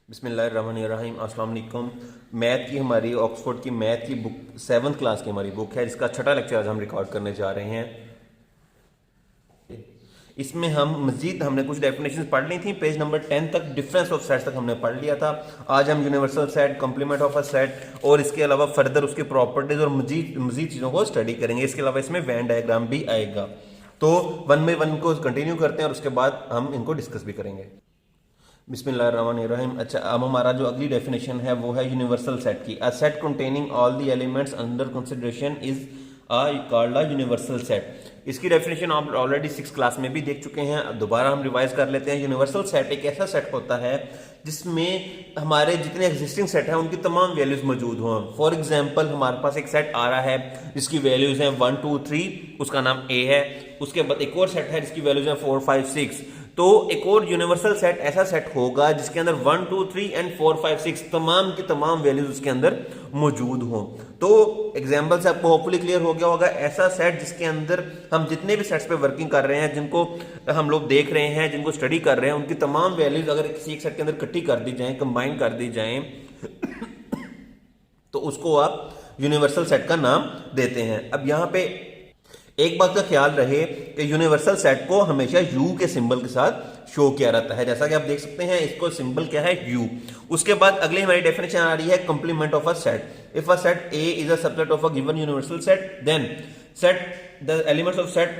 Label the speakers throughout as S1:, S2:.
S1: बिस्मिल्लाहिर्रहमानिर्रहीम अस्सलाम वालेकुम। मैथ की हमारी ऑक्सफोर्ड की मैथ की बुक 7th क्लास की हमारी बुक है, जिसका छठा लेक्चर आज हम रिकॉर्ड करने जा रहे हैं। इसमें हमने कुछ डेफिनेशंस पढ़ ली थी, पेज नंबर 10 तक, डिफरेंस ऑफ सेट्स तक हमने पढ़ लिया था। आज हम universal set, complement of a set और इसके अलावा फर्दर उसके प्रॉपर्टीज और मजीद चीज़ों को स्टडी करेंगे। इसके अलावा इसमें वेन डायग्राम भी आएगा। तो वन बाई वन को कंटिन्यू करते हैं और उसके बाद हम इनको डिस्कस भी करेंगे। बिस्मिल्लाहिर्रहमानिर्रहीम। अच्छा, अब हमारा जो अगली डेफिनेशन है वो है यूनिवर्सल सेट की। A set containing all the elements under consideration is called a universal set. इसकी डेफिनेशन आप ऑलरेडी 6th क्लास में भी देख चुके हैं, दोबारा हम रिवाइज कर लेते हैं। यूनिवर्सल सेट एक ऐसा सेट होता है जिसमें हमारे जितने एग्जिस्टिंग सेट हैं उनकी तमाम वैल्यूज मौजूद हों। फॉर एग्जांपल, हमारे पास एक सेट आ रहा है जिसकी वैल्यूज हैं 1 2 3, उसका नाम ए है। उसके बाद एक और सेट है जिसकी वैल्यूज हैं 4 5 6। तो एक और यूनिवर्सल सेट ऐसा सेट होगा जिसके अंदर 1 2 3 एंड 4 5 6 तमाम की तमाम वैल्यूज उसके अंदर मौजूद हों। तो एग्जांपल से आपको होपफुली क्लियर हो गया होगा, ऐसा सेट जिसके अंदर हम जितने भी सेट्स पे वर्किंग कर रहे हैं, जिनको हम लोग देख रहे हैं, जिनको स्टडी कर रहे हैं, उनकी तमाम वैल्यूज अगर किसी एक सेट के अंदर इकट्ठी कर दी जाए, कंबाइन कर दी जाए, तो उसको आप यूनिवर्सल सेट का नाम देते हैं। अब यहां पे एक बात का ख्याल रहे कि यूनिवर्सल सेट को हमेशा यू के सिंबल के साथ शो किया रहता है, जैसा कि आप देख सकते हैं इसको सिंबल क्या है, यू। उसके बाद अगली हमारी डेफिनेशन आ रही है complement of a set. If a set A is a subset of a given universal set, then set the elements of set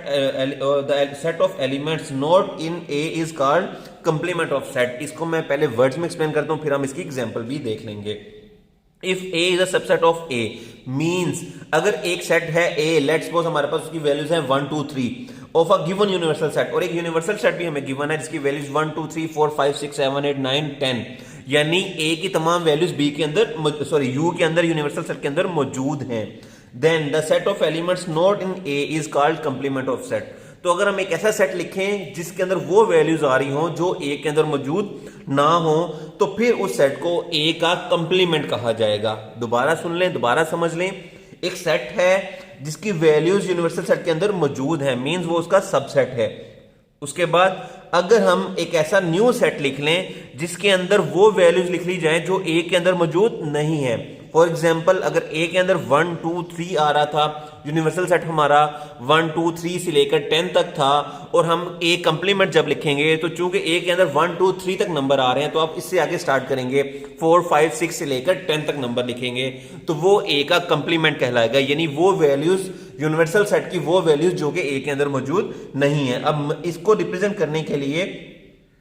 S1: the set of elements not in A is called complement of set. इसको मैं पहले words में explain करता हूं, फिर हम इसकी example भी देख लेंगे। If A is a subset of A means अगर एक सेट है ए, लेट्स सपोज हमारे पास उसकी वैल्यूज हैं 1 2 3 of a given universal set, और एक यूनिवर्सल सेट भी हमें गिवन है जिसकी वैल्यूज 1 2 3 4 5 6 7 8 9 10, यानी ए की तमाम वैल्यूज बी के अंदर यू के अंदर यूनिवर्सल सेट के अंदर मौजूद हैं। Then the set of elements not in A is called complement of set. तो अगर हम एक ऐसा सेट लिखें जिसके अंदर वो वैल्यूज आ रही हों जो ए के अंदर मौजूद ना हो, तो फिर उस सेट को ए का कंप्लीमेंट कहा जाएगा। दोबारा सुन लें, दोबारा समझ लें। एक सेट है जिसकी वैल्यूज यूनिवर्सल सेट के अंदर मौजूद है, मींस वो उसका सबसेट है। उसके बाद अगर हम एक ऐसा न्यू सेट लिख लें जिसके अंदर वो वैल्यूज लिख ली जाए जो ए के अंदर मौजूद नहीं है। फॉर एग्जाम्पल, अगर ए के अंदर 1 2 3 आ रहा था, यूनिवर्सल सेट हमारा 1 2 3 से लेकर 10 तक था, और हम ए कंप्लीमेंट जब लिखेंगे तो चूंकि ए के अंदर 1 2 3 तक नंबर आ रहे हैं, तो आप इससे आगे स्टार्ट करेंगे 4 5 6 से लेकर 10 तक नंबर लिखेंगे, तो वो ए का कंप्लीमेंट कहलाएगा, यानी वो वैल्यूज यूनिवर्सल सेट की वो वैल्यूज जो कि ए के अंदर मौजूद नहीं है। अब इसको रिप्रेजेंट करने के लिए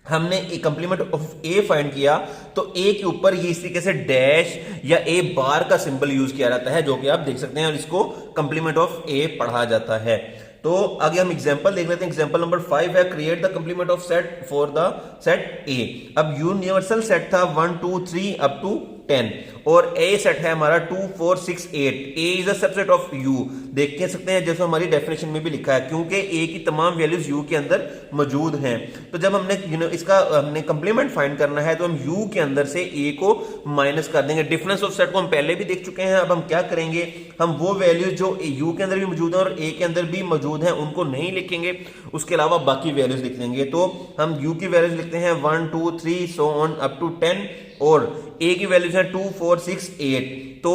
S1: हमने ए कंप्लीमेंट ऑफ ए फाइंड किया, तो ए के ऊपर ये इस तरीके से डैश या ए बार का सिंबल यूज किया जाता है, जो कि आप देख सकते हैं, और इसको कंप्लीमेंट ऑफ ए पढ़ा जाता है। तो आगे हम एग्जांपल देख लेते हैं। एग्जांपल नंबर 5 है, create the complement of set for the set ए। अब यूनिवर्सल सेट था 1 2 3 अप टू 10, और ए सेट है हमारा 2 4 6 8। ए is a subset of you, देख के सकते हैं जैसे हमारी डेफिनेशन में भी लिखा है, क्योंकि ए की तमाम वैल्यूज यू के अंदर मौजूद हैं। तो जब हमने कंप्लीमेंट फाइंड करना है तो हम यू के अंदर से ए को माइनस कर देंगे। डिफरेंस ऑफ सेट को हम पहले भी देख चुके हैं। अब हम क्या करेंगे, हम वो वैल्यूज जो यू के अंदर भी मौजूद है और ए के अंदर भी मौजूद है उनको नहीं लिखेंगे, उसके अलावा बाकी वैल्यूज लिख देंगे। तो हम यू की वैल्यूज लिखते हैं 1 2 3 सो ऑन अप टू 10, और ए की वैल्यूज है 2 4 6 8। तो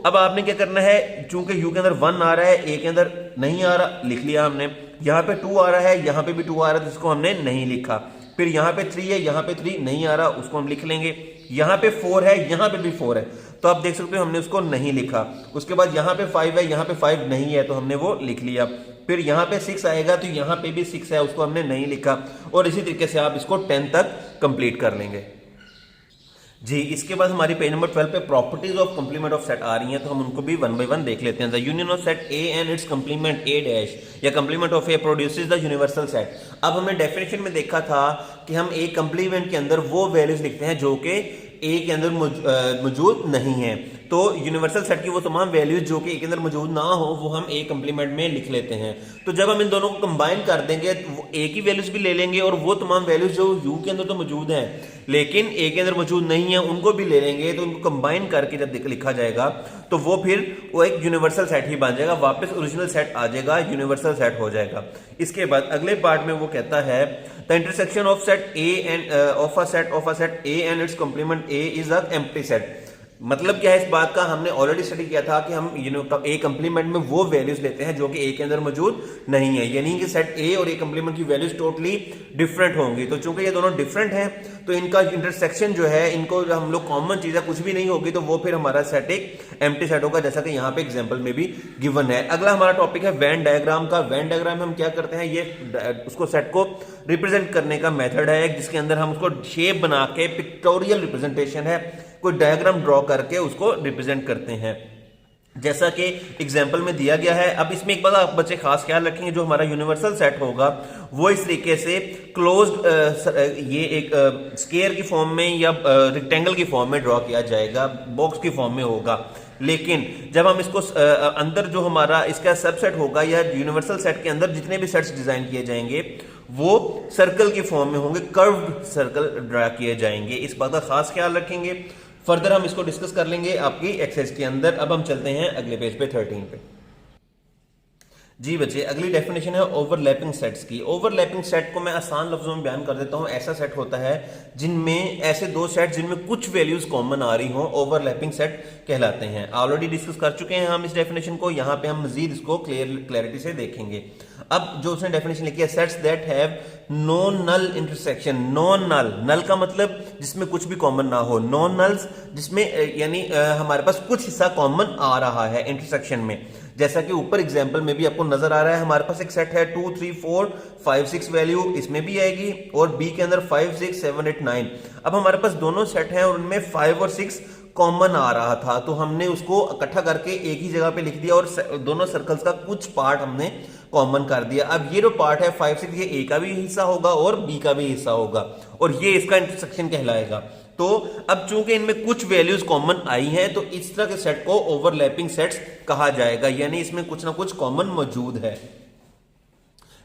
S1: अब आपने क्या करना है, चूंकि यू के अंदर 1 आ रहा है, ए के अंदर नहीं आ रहा, लिख लिया हमने। यहां पे 2 आ रहा है, यहां पे भी 2 आ रहा है, तो इसको हमने नहीं लिखा। फिर यहां पे 3 है, यहां पे 3 नहीं आ रहा, उसको हम लिख लेंगे। यहां पे 4 है, यहां पे भी 4 है, तो आप देख सकते हो हमने उसको नहीं लिखा। उसके बाद यहां पे 5 है, यहां पे 5 नहीं है, तो हमने वो लिख लिया। फिर यहां पे 6 आएगा, तो यहां पे भी 6 है, उसको हमने नहीं लिखा, और इसी तरीके से आप इसको 10 तक कंप्लीट कर लेंगे जी। इसके बाद हमारी पेज नंबर 12 पे properties of complement of set आ रही हैं, तो हम उनको भी वन बाय वन देख लेते हैं। The union of set A and its complement A dash या complement of A produces the universal set. अब हमने डेफिनेशन में देखा था कि हम ए कंप्लीमेंट के अंदर वो वैल्यूज लिखते हैं जो कि ए के अंदर मौजूद नहीं है। तो यूनिवर्सल सेट की वो तमाम वैल्यूज जो कि ए के अंदर मौजूद ना हो वो हम ए कंप्लीमेंट में लिख लेते हैं। तो जब हम इन दोनों को कंबाइन कर देंगे, ए की वैल्यूज भी ले लेंगे और वो तमाम वैल्यूज जो यू के अंदर तो मौजूद हैं लेकिन ए के अंदर मौजूद नहीं है उनको भी ले लेंगे। तो उनको कंबाइन करके जब लिखा जाएगा तो वो फिर वो एक यूनिवर्सल सेट ही बन जाएगा, वापस ओरिजिनल सेट आ जाएगा, यूनिवर्सल सेट हो जाएगा। इसके बाद अगले पार्ट में वो कहता है the intersection of set A end of a set A and its complement A is a empty set। मतलब क्या है इस बात का, हमने ऑलरेडी स्टडी किया था कि हम ए कंप्लीमेंट में वो वैल्यूज लेते हैं जो कि ए के अंदर मौजूद नहीं है, यानी कि सेट ए और ए कंप्लीमेंट की वैल्यूज टोटली डिफरेंट होंगी। तो चूंकि ये दोनों डिफरेंट हैं तो इनका इंटरसेक्शन जो है, इनको हम लोग कॉमन चीजें कुछ भी नहीं होगी तो वो फिर हमारा सेट एक एम्प्टी सेट होगा, जैसा कि यहाँ पे एग्जाम्पल में भी गिवन है। अगला हमारा टॉपिक है वेन डायग्राम का। वेन डायग्राम में हम क्या करते हैं, ये उसको सेट को रिप्रेजेंट करने का मेथड है जिसके अंदर हम उसको शेप बना के, पिक्टोरियल रिप्रेजेंटेशन है, कोई डायग्राम ड्रॉ करके उसको रिप्रेजेंट करते हैं जैसा कि एग्जाम्पल में दिया गया है। अब इसमें एक बात आप बच्चे खास ख्याल रखेंगे, जो हमारा यूनिवर्सल सेट होगा वो इस तरीके से क्लोज्ड, ये एक स्क्वायर की फॉर्म में या रेक्टेंगल की फॉर्म में ड्रॉ किया जाएगा, बॉक्स की फॉर्म में होगा। लेकिन जब हम इसको अंदर जो हमारा इसका सबसेट होगा या यूनिवर्सल सेट के अंदर जितने भी सेट्स डिजाइन किए जाएंगे वो सर्कल की फॉर्म में होंगे, कर्व्ड सर्कल ड्रा किए जाएंगे। इस बात का खास ख्याल रखेंगे। फर्दर हम इसको डिस्कस कर लेंगे आपकी एक्सरसाइज के अंदर। अब हम चलते हैं अगले पेज पे 13 पे। जी बच्चे, अगली डेफिनेशन है ओवरलैपिंग सेट्स की। ओवरलैपिंग सेट को मैं आसान लफ्जों में बयान कर देता हूं। ऐसा सेट होता है जिनमें ऐसे दो सेट जिनमें कुछ वैल्यूज कॉमन आ रही हो, ओवरलैपिंग सेट कहलाते हैं। ऑलरेडी डिस्कस कर चुके हैं हम इस डेफिनेशन को, यहां पे हम मजीद इसको क्लैरिटी से देखेंगे। अब जो उसने डेफिनेशन लिखी है, sets that have no null intersection. Non null, null का मतलब जिसमें कुछ भी कॉमन ना हो, नॉन नल्स जिसमें यानी हमारे पास कुछ हिस्सा कॉमन आ रहा है इंटरसेक्शन में। जैसा कि ऊपर एग्जाम्पल में भी आपको नजर आ रहा है, हमारे पास एक सेट है 2 3 4 5 6 वैल्यू इसमें भी आएगी और बी के अंदर 5 6 7 8 9। अब हमारे पास दोनों सेट हैं और उनमें 5 और 6 कॉमन आ रहा था, तो हमने उसको इकट्ठा करके एक ही जगह पे लिख दिया और दोनों सर्कल्स का कुछ पार्ट हमने कॉमन कर दिया। अब ये जो पार्ट है 5 6, ये ए का भी हिस्सा होगा और बी का भी हिस्सा होगा और ये इसका इंटरसेक्शन कहलाएगा। तो अब चूंकि इनमें कुछ वैल्यूज कॉमन आई हैं तो इस तरह के सेट को ओवरलैपिंग सेट्स कहा जाएगा, यानी इसमें कुछ ना कुछ कॉमन मौजूद है।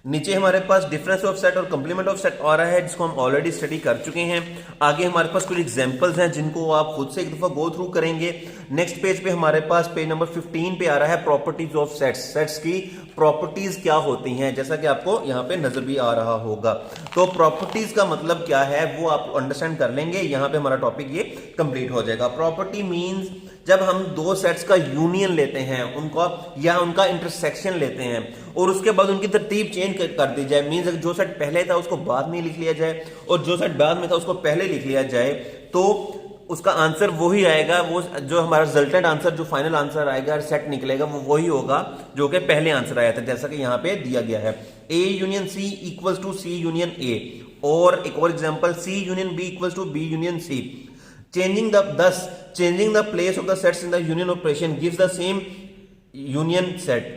S1: नीचे हमारे पास डिफरेंस ऑफ सेट और कंप्लीमेंट ऑफ सेट आ रहा है जिसको हम ऑलरेडी स्टडी कर चुके हैं। आगे हमारे पास कुछ एग्जांपल्स हैं जिनको आप खुद से एक दफा गो थ्रू करेंगे। नेक्स्ट पेज पे हमारे पास पेज नंबर 15 पे आ रहा है प्रॉपर्टीज ऑफ सेट्स। सेट्स की प्रॉपर्टीज क्या होती हैं, जैसा कि आपको यहाँ पे नजर भी आ रहा होगा। तो प्रॉपर्टीज का मतलब क्या है वो आप अंडरस्टैंड कर लेंगे, यहाँ पे हमारा टॉपिक ये कंप्लीट हो जाएगा। प्रॉपर्टी मीन्स जब हम दो सेट्स का यूनियन लेते हैं, उनका या उनका इंटरसेक्शन लेते हैं और उसके बाद उनकी तरतीब चेंज कर दी जाए, मीन्स जो सेट पहले था उसको बाद में लिख लिया जाए और जो सेट बाद में था उसको पहले लिख लिया जाए, तो उसका आंसर वही आएगा। वो जो हमारा रिजल्टेंट आंसर, जो फाइनल आंसर आएगा, सेट निकलेगा, वो वही होगा जो कि पहले आंसर आया था, जैसा कि यहाँ पे दिया गया है। A union C equals to C union A, और एक और example C union B equals to B union C. Changing the place of the sets in the union operation gives the same union set.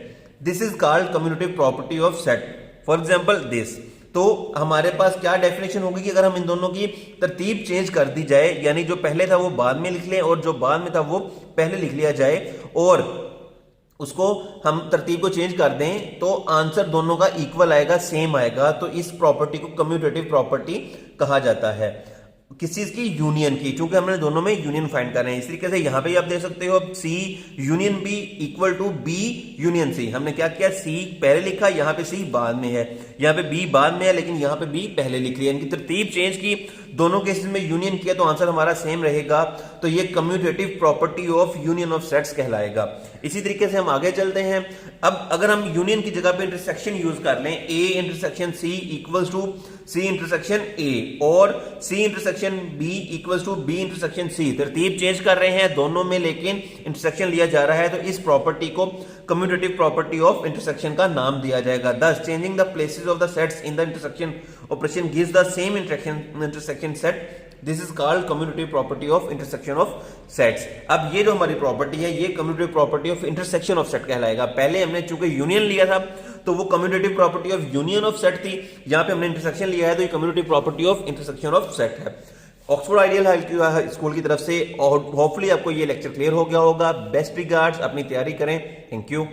S1: This is called commutative property of set. For example, this. तो हमारे पास क्या definition होगी कि अगर हम इन दोनों की तरतीब चेंज कर दी जाए, यानी जो पहले था वो बाद में लिख लें और जो बाद में था वो पहले लिख लिया जाए और उसको हम तरतीब को चेंज कर दें, तो आंसर दोनों का इक्वल आएगा, सेम आएगा। तो इस प्रॉपर्टी को कम्यूटेटिव प्रॉपर्टी कहा जाता है। किस चीज की? यूनियन की, क्योंकि हमने दोनों में यूनियन फाइंड करना है। इस तरीके से यहां पे आप देख सकते हो C union B equal to B union C. हमने क्या किया, सी पहले लिखा, यहां पे सी बाद में है, यहां पे बी बाद में है, लेकिन यहां पे बी पहले लिख लिया। इनकी तरतीब चेंज की, दोनों केसेस में यूनियन किया तो आंसर हमारा सेम रहेगा। तो ये commutative property of union of sets कहलाएगा। इसी तरीके से हम आगे चलते हैं। अब अगर हम यूनियन की जगह पे इंटरसेक्शन यूज कर लें, A intersection C equals to C intersection A और C intersection B equals to B intersection C, तरतीब चेंज कर रहे हैं दोनों में लेकिन इंटरसेक्शन लिया जा रहा है, तो इस प्रॉपर्टी को कम्यूटेटिव प्रॉपर्टी ऑफ इंटरसेक्शन का नाम दिया जाएगा। Thus, changing the places of the sets in the intersection operation gives the same intersection set. This is called commutative property of intersection of sets. अब ये जो हमारी प्रॉपर्टी है ये commutative property of intersection of set कहलाएगा। पहले हमने चूंकि यूनियन लिया था तो वो commutative property of union of set थी, यहाँ पे हमने इंटरसेक्शन लिया है तो ये commutative property of intersection of set है। ऑक्सफोर्ड आइडियल हाई स्कूल की तरफ से और होपफुली आपको ये लेक्चर क्लियर हो गया होगा। बेस्ट रिगार्ड्स, अपनी तैयारी करें। Thank you.